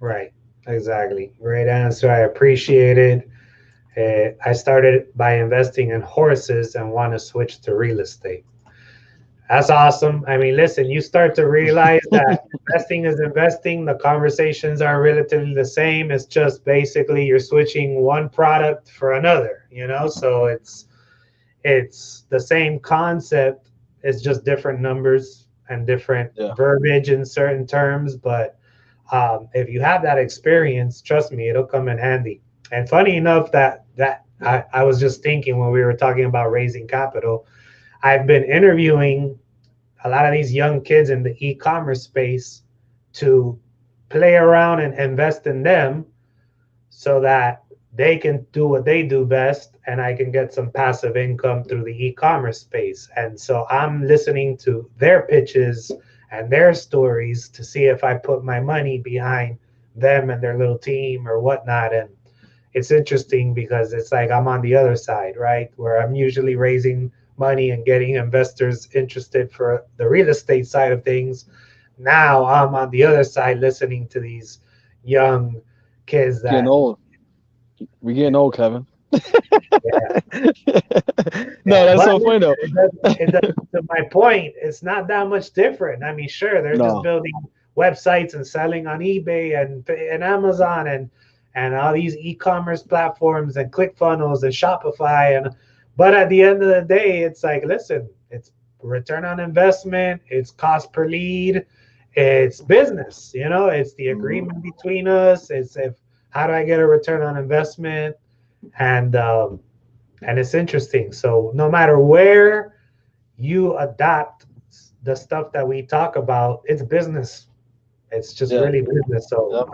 Speaker 1: Right. Exactly. Great answer. I appreciate it. I started by investing in horses and want to switch to real estate. That's awesome. I mean, listen, you start to realize that investing is investing. The conversations are relatively the same. It's just basically you're switching one product for another. So it's the same concept. It's just different numbers and different
Speaker 2: Yeah.
Speaker 1: verbiage in certain terms. But if you have that experience, trust me, it'll come in handy. And funny enough, that I was just thinking when we were talking about raising capital, I've been interviewing a lot of these young kids in the e-commerce space to play around and invest in them so that they can do what they do best and I can get some passive income through the e-commerce space. And so I'm listening to their pitches and their stories to see if I put my money behind them and their little team or whatnot. And it's interesting because it's like I'm on the other side, right? Where I'm usually raising money and getting investors interested for the real estate side of things. Now I'm on the other side listening to these young kids
Speaker 2: Getting
Speaker 1: that,
Speaker 2: old. We're getting old, Kevin.
Speaker 1: yeah,
Speaker 2: No,
Speaker 1: yeah.
Speaker 2: that's
Speaker 1: But
Speaker 2: so funny though.
Speaker 1: to my point, it's not that much different. I mean, sure, they're just
Speaker 2: No.
Speaker 1: building websites and selling on eBay and Amazon and all these e-commerce platforms and ClickFunnels and Shopify but at the end of the day, it's like, listen, it's return on investment, it's cost per lead, it's business. It's the
Speaker 2: Mhm.
Speaker 1: agreement between us. It's if how do I get a return on investment, and it's interesting. So no matter where you adopt the stuff that we talk about, it's business. It's just
Speaker 2: Yeah.
Speaker 1: really business. So
Speaker 2: Yep.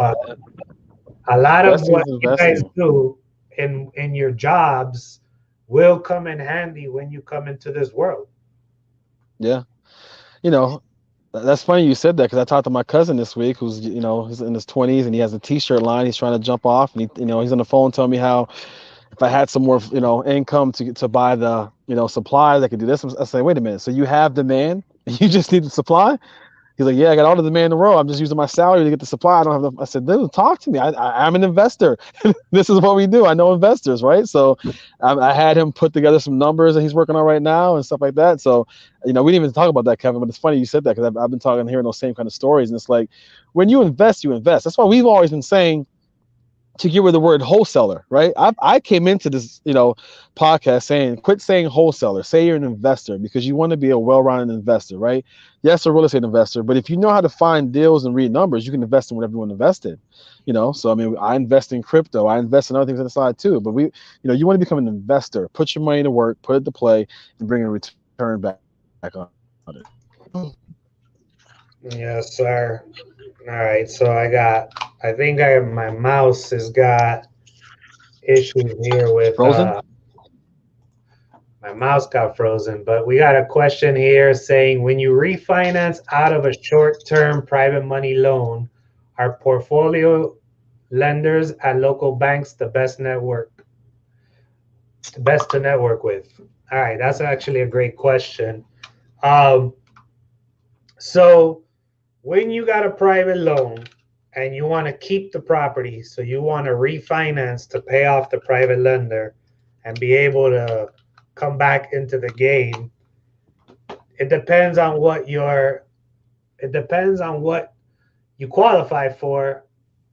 Speaker 1: a lot of
Speaker 2: Investing
Speaker 1: what
Speaker 2: is
Speaker 1: you guys
Speaker 2: investing.
Speaker 1: do in your jobs will come in handy when you come into this world.
Speaker 2: Yeah. You know, that's funny you said that because I talked to my cousin this week who's, he's in his 20s and he has a t-shirt line. He's trying to jump off and he's on the phone telling me how if I had some more, income to buy the, supplies, I could do this. I say, wait a minute. So you have demand, you just need the supply? He's like, yeah, I got all the demand in the world. I'm just using my salary to get the supply. I don't have enough. I said, dude, talk to me. I'm an investor. This is what we do. I know investors, right? So I had him put together some numbers that he's working on right now and stuff like that. So, we didn't even talk about that, Kevin, but it's funny you said that because I've been talking, hearing those same kind of stories. And it's like, when you invest, you invest. That's why we've always been saying, to get rid of the word wholesaler, right? I came into this, podcast saying, quit saying wholesaler, say you're an investor, because you want to be a well-rounded investor, right? Yes, a real estate investor, but if you know how to find deals and read numbers, you can invest in whatever you want to invest in, So, I invest in crypto, I invest in other things on the side too, but you want to become an investor, put your money to work, put it to play, and bring a return back on it.
Speaker 1: Yes, sir. All right, so I think my mouse has got issues here with,
Speaker 2: Frozen?
Speaker 1: my mouse got frozen, but we got a question here saying, when you refinance out of a short-term private money loan, are portfolio lenders at local banks the best to network with? All right, that's actually a great question. Um, so when you got a private loan and you want to keep the property, so you want to refinance to pay off the private lender and be able to come back into the game, it depends on it depends on what you qualify for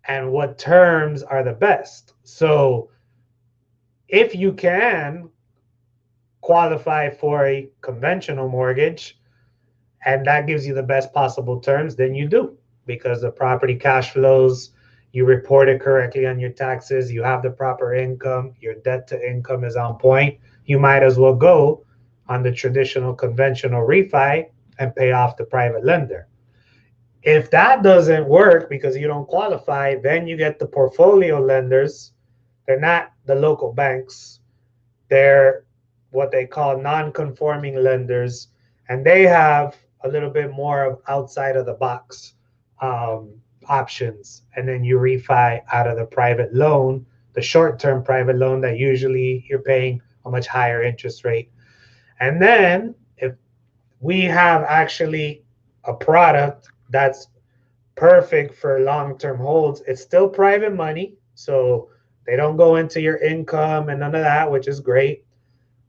Speaker 1: and what terms are the best. So if you can qualify for a conventional mortgage and that gives you the best possible terms, then you do, because the property cash flows, you report it correctly on your taxes, you have the proper income, your debt to income is on point. You might as well go on the traditional conventional refi and pay off the private lender. If that doesn't work because you don't qualify, then you get the portfolio lenders. They're not the local banks, they're what they call non-conforming lenders, and they have a little bit more of outside of the box um, options. And then you refi out of the private loan, the short-term private loan that usually you're paying a much higher interest rate. And then if we have actually a product that's perfect for long-term holds, it's still private money, so they don't go into your income and none of that, which is great,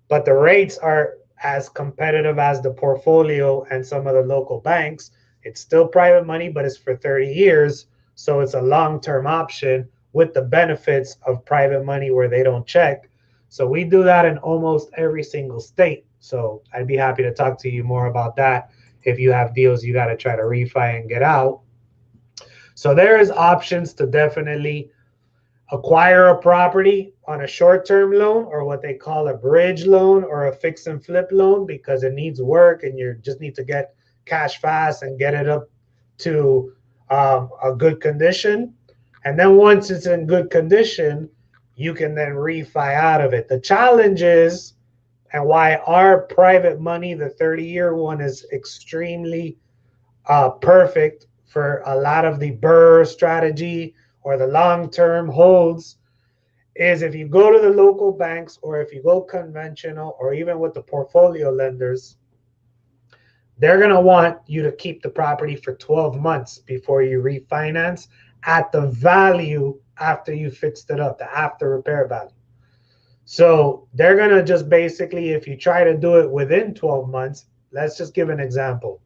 Speaker 1: but the rates are as competitive as the portfolio and some of the local banks. It's still private money, but it's for 30 years. So it's a long term option with the benefits of private money where they don't check. So we do that in almost every single state. So I'd be happy to talk to you more about that if you have deals you got to try to refi and get out. So there is options to definitely acquire a property on a short-term loan or what they call a bridge loan or a fix and flip loan, because it needs work and you just need to get cash fast and get it up to a good condition. And then once it's in good condition, you can then refi out of it. The challenge is, and why our private money, the 30-year one, is extremely perfect for a lot of the BRRRR strategy or the long-term holds, is if you go to the local banks or if you go conventional or even with the portfolio lenders, they're going to want you to keep the property for 12 months before you refinance at the value after you fixed it up, the after repair value. So they're going to just basically, if you try to do it within 12 months, let's just give an example.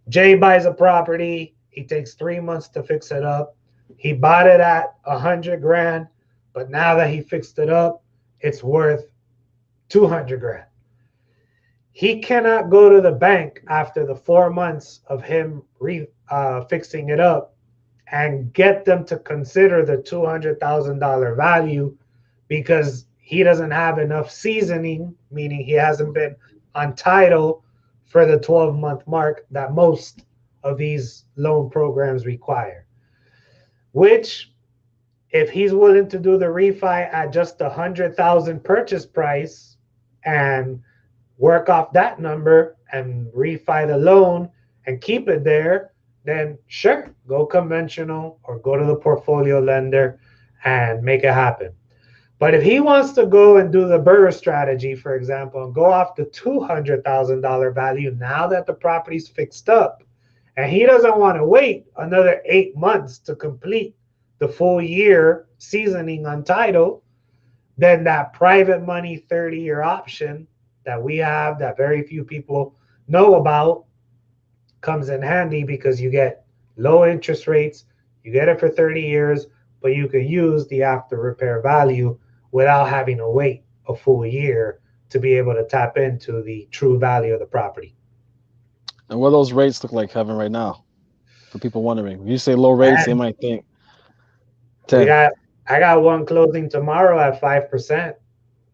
Speaker 1: Jay buys a property. He takes 3 months to fix it up. He bought it at 100 grand, but now that he fixed it up, it's worth 200 grand. He cannot go to the bank after the 4 months of him fixing it up and get them to consider the $200,000 value, because he doesn't have enough seasoning, meaning he hasn't been on title for the 12-month mark that most of these loan programs require. Which, if he's willing to do the refi at just the 100,000 purchase price and work off that number and refi the loan and keep it there, then sure, go conventional or go to the portfolio lender and make it happen. But if he wants to go and do the BRRRR strategy, for example, and go off the $200,000 value now that the property's fixed up and he doesn't want to wait another 8 months to complete the full year seasoning on title, then that private money 30-year option that we have that very few people know about comes in handy because you get low interest rates, you get it for 30 years, but you could use the after repair value without having to wait a full year to be able to tap into the true value of the property.
Speaker 2: And what those rates look like, Kevin, right now? For people wondering, when you say low rates, they
Speaker 1: And
Speaker 2: might think
Speaker 1: we
Speaker 2: 10.
Speaker 1: got I got one closing tomorrow at 5%,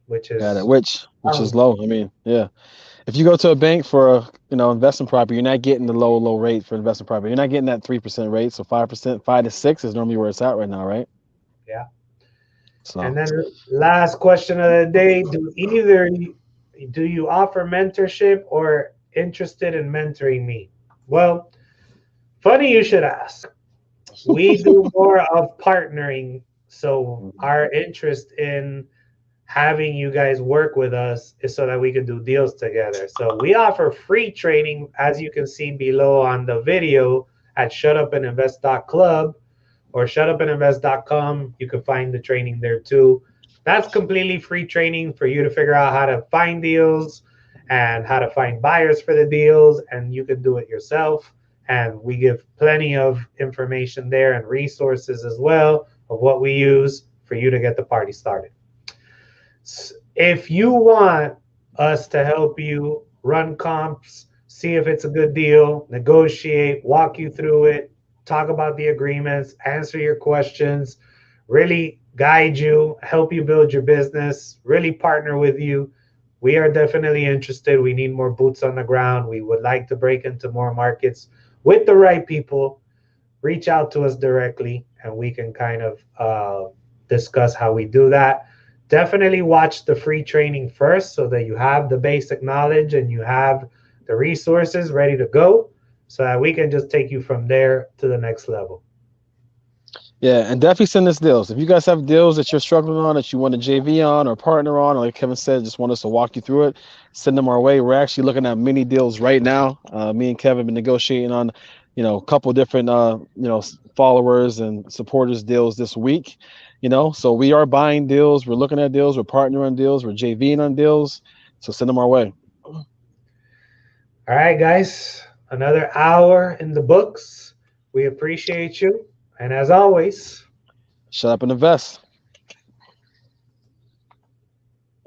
Speaker 1: which
Speaker 2: Got it.
Speaker 1: is
Speaker 2: Which is low. I mean, yeah. If you go to a bank for a investment property, you're not getting the low rate for investment property. You're not getting that 3% rate. So 5%, 5 to 6 is normally where it's at right now, right?
Speaker 1: yeah. And
Speaker 2: So
Speaker 1: then last question of the day: do you offer mentorship or interested in mentoring me? Well, funny you should ask. We do more of partnering, so our interest in having you guys work with us is so that we can do deals together. So we offer free training, as you can see below on the video at shutupandinvest.club or shutupandinvest.com. You can find the training there too. That's completely free training for you to figure out how to find deals and how to find buyers for the deals, and you can do it yourself. And we give plenty of information there and resources as well of what we use for you to get the party started. If you want us to help you run comps, see if it's a good deal, negotiate, walk you through it, talk about the agreements, answer your questions, really guide you, help you build your business, really partner with you, we are definitely interested. We need more boots on the ground. We would like to break into more markets with the right people. Reach out to us directly and we can kind of discuss how we do that. Definitely watch the free training first so that you have the basic knowledge and you have the resources ready to go so that we can just take you from there to the next level.
Speaker 2: yeah, and definitely send us deals. If you guys have deals that you're struggling on, that you want to JV on or partner on, or like Kevin said, just want us to walk you through it, send them our way. We're actually looking at many deals right now. Me and Kevin have been negotiating on, a couple different, followers and supporters deals this week. So we are buying deals. We're looking at deals. We're partnering on deals. We're JVing on deals. So send them our way.
Speaker 1: All right, guys, another hour in the books. We appreciate you. And as always,
Speaker 2: Shut up and invest.